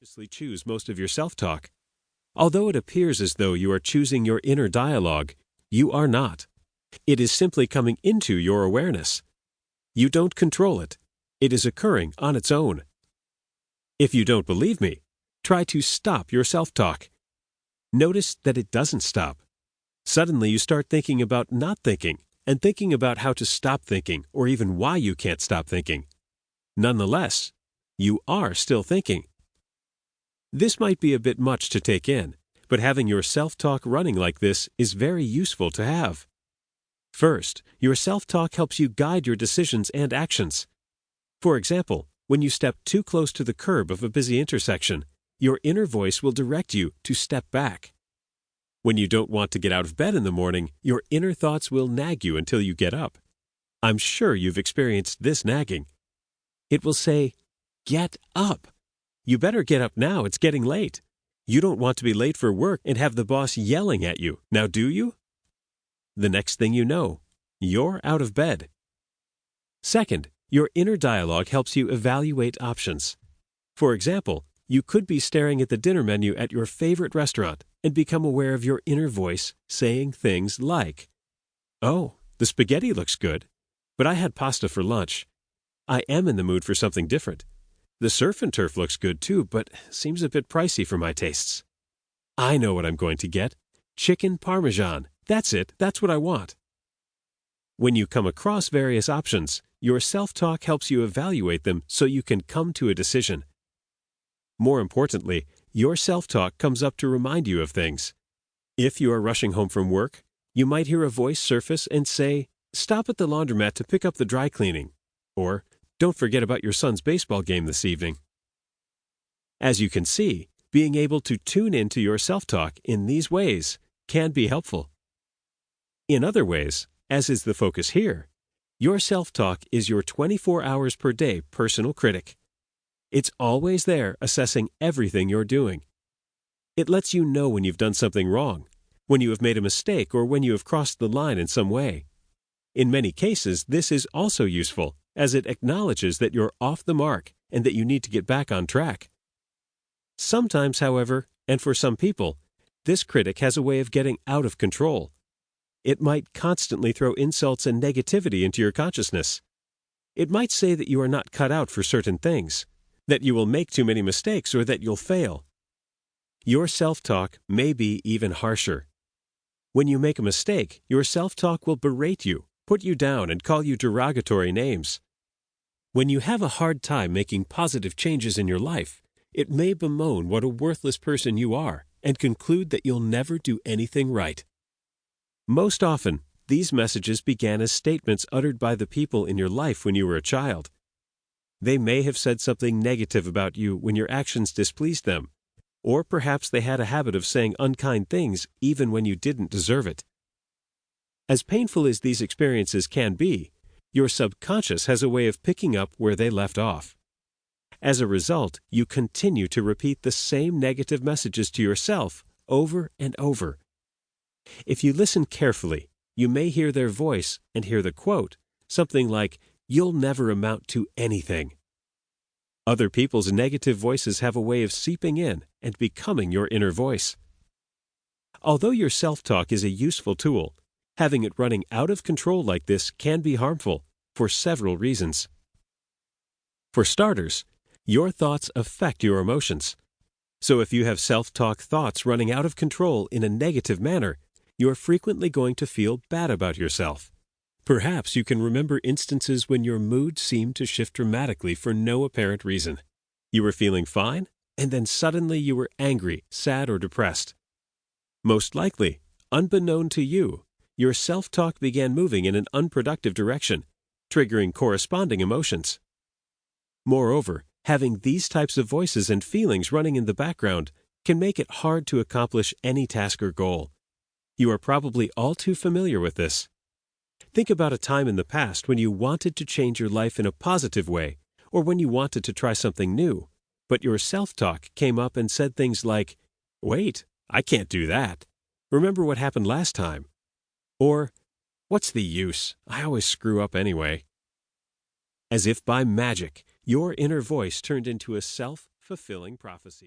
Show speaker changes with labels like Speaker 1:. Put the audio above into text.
Speaker 1: consciously choose most of your self-talk. Although it appears as though you are choosing your inner dialogue, you are not. It is simply coming into your awareness. You don't control it. It is occurring on its own. If you don't believe me, try to stop your self-talk. Notice that it doesn't stop. Suddenly you start thinking about not thinking and thinking about how to stop thinking or even why you can't stop thinking. Nonetheless, you are still thinking. This might be a bit much to take in, but having your self-talk running like this is very useful to have. First, your self-talk helps you guide your decisions and actions. For example, when you step too close to the curb of a busy intersection, your inner voice will direct you to step back. When you don't want to get out of bed in the morning, your inner thoughts will nag you until you get up. I'm sure you've experienced this nagging. It will say, "Get up. You better get up now, it's getting late. You don't want to be late for work and have the boss yelling at you, now do you?" The next thing you know, you're out of bed. Second, your inner dialogue helps you evaluate options. For example, you could be staring at the dinner menu at your favorite restaurant and become aware of your inner voice saying things like, "Oh, the spaghetti looks good, but I had pasta for lunch. I am in the mood for something different. The surf and turf looks good too, but seems a bit pricey for my tastes. I know what I'm going to get. Chicken parmesan. That's it. That's what I want." When you come across various options, your self-talk helps you evaluate them so you can come to a decision. More importantly, your self-talk comes up to remind you of things. If you are rushing home from work, you might hear a voice surface and say, "Stop at the laundromat to pick up the dry cleaning," or "Don't forget about your son's baseball game this evening." As you can see, being able to tune into your self-talk in these ways can be helpful. In other ways, as is the focus here, your self-talk is your 24 hours per day personal critic. It's always there assessing everything you're doing. It lets you know when you've done something wrong, when you have made a mistake, or when you have crossed the line in some way. In many cases, this is also useful, as it acknowledges that you're off the mark and that you need to get back on track. Sometimes, however, and for some people, this critic has a way of getting out of control. It might constantly throw insults and negativity into your consciousness. It might say that you are not cut out for certain things, that you will make too many mistakes, or that you'll fail. Your self-talk may be even harsher. When you make a mistake, your self-talk will berate you, put you down, and call you derogatory names. When you have a hard time making positive changes in your life, it may bemoan what a worthless person you are and conclude that you'll never do anything right. Most often, these messages began as statements uttered by the people in your life when you were a child. They may have said something negative about you when your actions displeased them, or perhaps they had a habit of saying unkind things even when you didn't deserve it. As painful as these experiences can be, your subconscious has a way of picking up where they left off. As a result, you continue to repeat the same negative messages to yourself over and over. If you listen carefully, you may hear their voice and hear the quote, something like, "You'll never amount to anything." Other people's negative voices have a way of seeping in and becoming your inner voice. Although your self-talk is a useful tool, having it running out of control like this can be harmful for several reasons. For starters, your thoughts affect your emotions. So if you have self-talk thoughts running out of control in a negative manner, you're frequently going to feel bad about yourself. Perhaps you can remember instances when your mood seemed to shift dramatically for no apparent reason. You were feeling fine, and then suddenly you were angry, sad, or depressed. Most likely, unbeknown to you, your self-talk began moving in an unproductive direction, triggering corresponding emotions. Moreover, having these types of voices and feelings running in the background can make it hard to accomplish any task or goal. You are probably all too familiar with this. Think about a time in the past when you wanted to change your life in a positive way, or when you wanted to try something new, but your self-talk came up and said things like, "Wait, I can't do that. Remember what happened last time?" Or, "What's the use? I always screw up anyway." As if by magic, your inner voice turned into a self fulfilling prophecy.